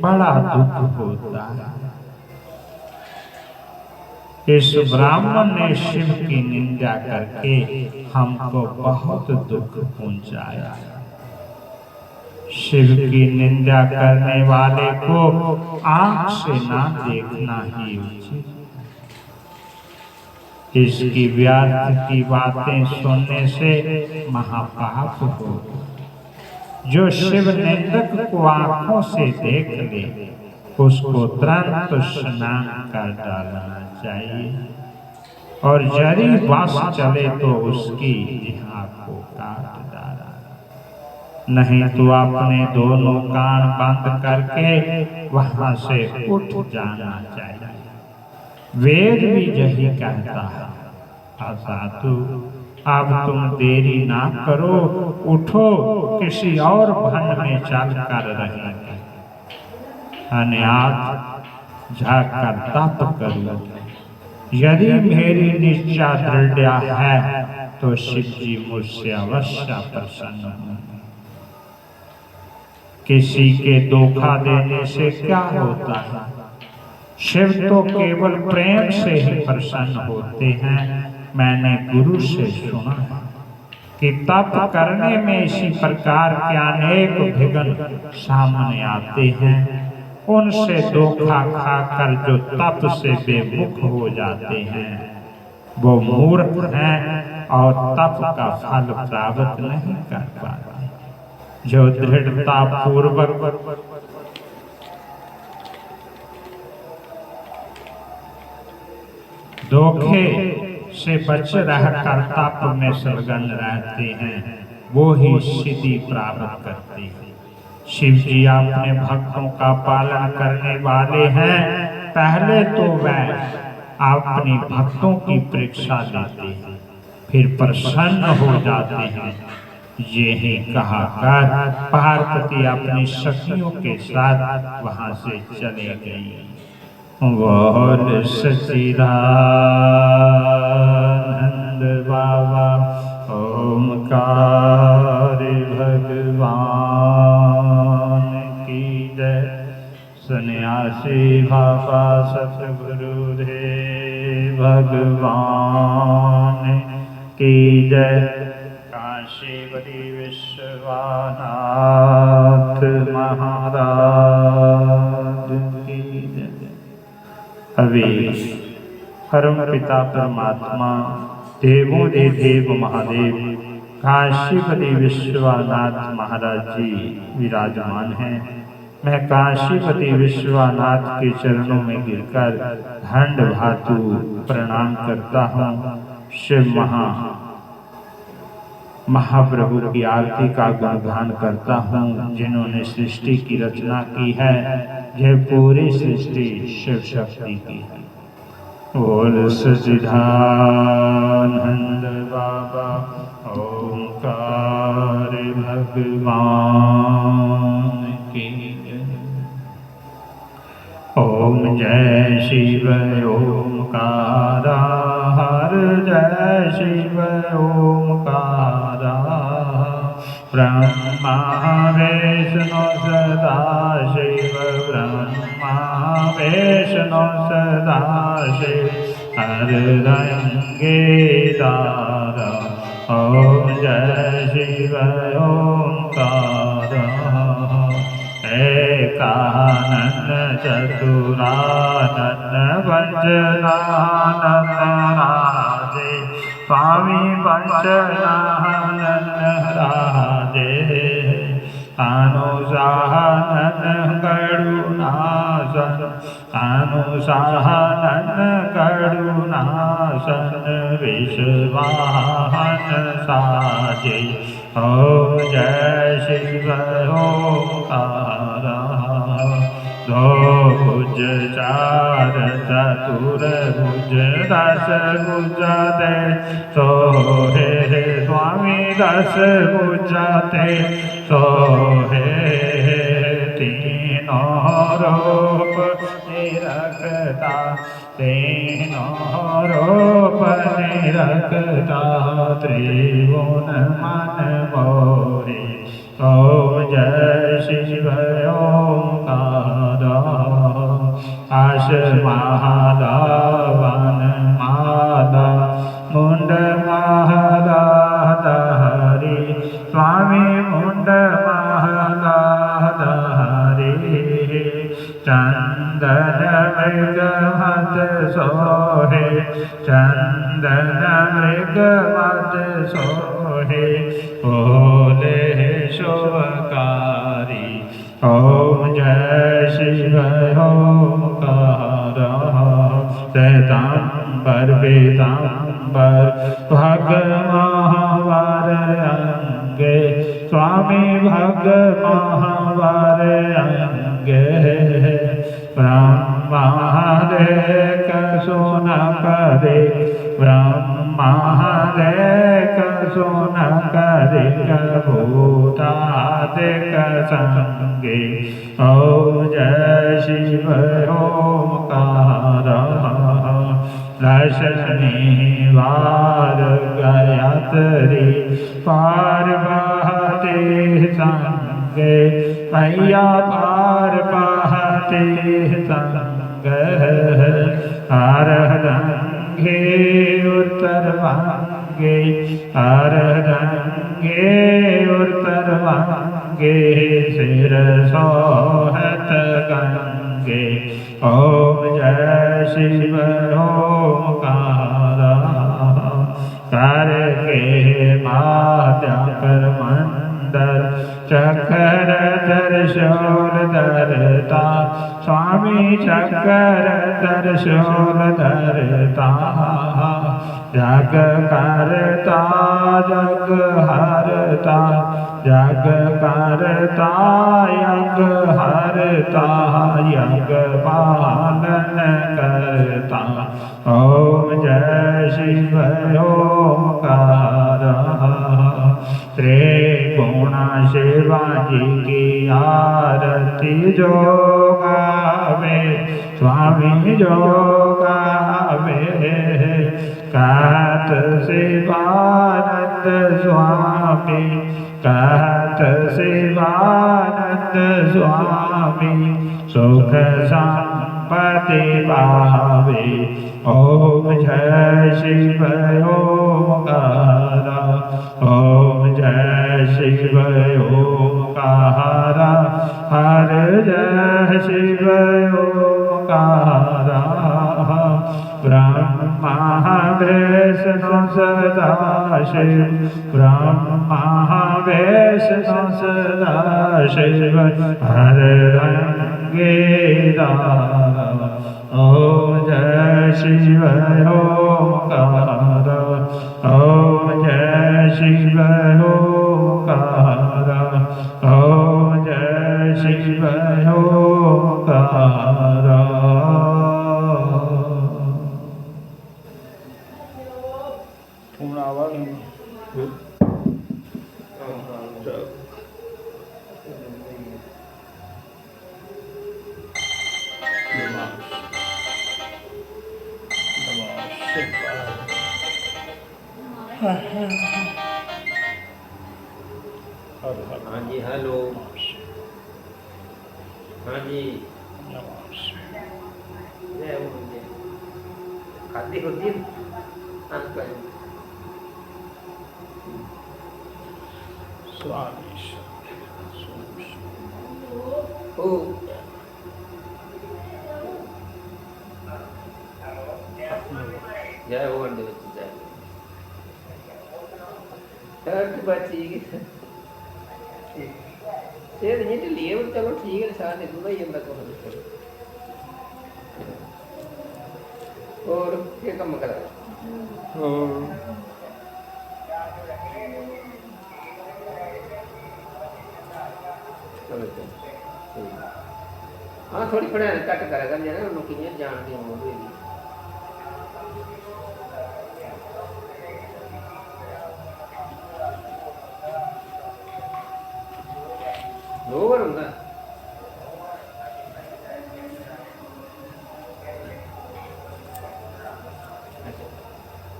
[SPEAKER 1] बड़ा दुख होता है। इस ब्राह्मण ने शिव की निंदा करके हमको बहुत दुख पहुंचाया। शिव की निंदा करने वाले को आंख से ना देखना ही उचित। इसकी व्यर्थ की बातें सुनने से महापाप हो। जो शिव निंदक को आंखों से देख ले उसको तुरंत स्नान कर डालना चाहिए, और यदि बस चले तो उसकी जिह्वा को काट डाला, नहीं तो अपने दोनों कान बंद करके वहां से उठ जाना चाहिए। वेद भी यही कहता है। असाधु, अब तुम देरी ना करो, उठो, किसी और वन में चल कर रहेंगे, अन्यथा जाकर तप करो। यदि मेरी निश्चय दृढ़ है तो शिव जी मुझसे अवश्य प्रसन्न होंगे। किसी के धोखा देने से क्या होता है? शिव तो केवल प्रेम से ही प्रसन्न होते हैं। मैंने गुरु से सुना है कि तप करने में इसी प्रकार के अनेक विघ्न सामने आते हैं। उनसे धोखा खाकर जो तप से बेमुख हो जाते हैं वो मूर्ख हैं और तप का फल प्राप्त नहीं कर पाते। जो दृढ़ता पूर्वक धोखे से बच रहकर तप में संलग्न रहते हैं वो ही सिद्धि प्राप्त करते हैं। शिव जी अपने भक्तों का पालन करने वाले हैं। पहले तो वह अपने भक्तों की परीक्षा लेते हैं, फिर प्रसन्न हो जाते हैं। ये ही कहा कर पार्वती अपनी सखियों के साथ वहां से चले गई। बोल सच्चिदानंद बाबा ओमकार भगवान की जय। सन्यासी बाबा सतगुरुदेव भगवान की जय। काशीपति विश्वनाथ महाराज की जय। अभी परम पिता परमात्मा देवों दे देव महादेव काशीपति विश्वनाथ महाराज जी विराजमान हैं। मैं काशीपति विश्वनाथ के चरणों में गिरकर दंड भातु प्रणाम करता हूँ। शिव महाप्रभु की आरती का गुणगान करता हूँ, जिन्होंने सृष्टि की रचना की है। यह पूरी सृष्टि शिव शक्ति की है। बोल सच्चिदानंद बाबा ओंकार भगवान की जय। ओम जय शिव ओंकारा हर जय शिव ओंकारा। ब्रह्मा विष्णु सदा शिव ब्रह्मा विष्णु सदा शिव हर रंगे तारा। ओम जय शिव ओंकारा। एकानन चतुरानन पंचनानन राजे स्वामी पंचनानन राजे। अनुसानन करुणासन अनुसानन करुणासन विश्वाहन साजे। ओम जय शिव ओंकारा। दो भुज चार चतुर भुज दस भुज दे सोहे स्वामी दस भुज दे सोहे। तीनों रूप निरखता तीनों रूप निरखता त्रिभुवन मन मोरे। ओम जय शिव ओंकारा। आश माला वन माला मुंड माला धारी स्वामी मुंड माला धारी। चंदन मृग मत सोहे चंदन मृग मत सोहे। बोले शोभकारी। ओम जय शिव ओंकारा। श्वेतांबर वेदांबर भग महावर अंगे स्वामी भग महावर अंगे। ब्रह्मा देख सुन करे ब्रह्मा देख सुन करे भूता देख संगे। ओम जय शिव ओंकारा। दर्शनी वार गायत्री पार्वती संगे मैया पार्वती संगे। हरदंगे उत्तर वांगे हरदंगे उत्तर वांगे सिर सोहत गंगे। ओम जय शिव ओंकारा। कर के माध्या कर मंडल चक्र त्रिशूल धरता स्वामी चक्र त्रिशूल धरता जग करता जग हरता जग करता यग हरता यग पालन करता ओम जय शिव ओंकार त्रिगुण शिवाजी की आरती जो गावे स्वामी जो गावे कहत शिवानंद स्वामी कहत शिवानंद स्वामी सुख संपत्ति पावे ओम जय शिव ओंकार ओम जय शिव ओंकार हर जय शिव ओंकार ब्रह्मा विष्णु सदा शिव ब्रह्मा विष्णु सदा शिव हर रंगेरा ओम जय शिव ओंकार ओम जय शिव ओंकार ओम जय शिव ओंकार
[SPEAKER 3] हाँ जी हेलो हाँ जी खाती होती है ओ जय हो अंडे जय बची सेहत नहीं ढिली है चलो ठीक है साथ निकलता ही अंदर और क्या कम करा हाँ थोड़ी पढ़ाई घट करा कर जाना लोग जानते हो दो बार होगा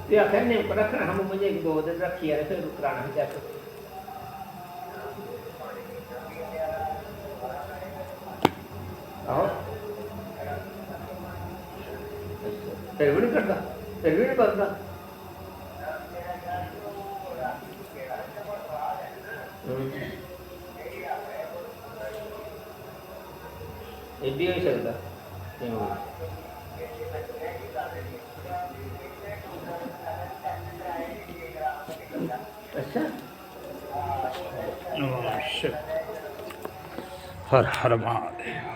[SPEAKER 3] तो आखिर ने रखना हम मुझे एक 2 दिन रखी है फिर कराना चेक आओ फिर भी नहीं करता फिर भी नहीं करता भी हो सकता अच्छा
[SPEAKER 1] हर हर महादेव।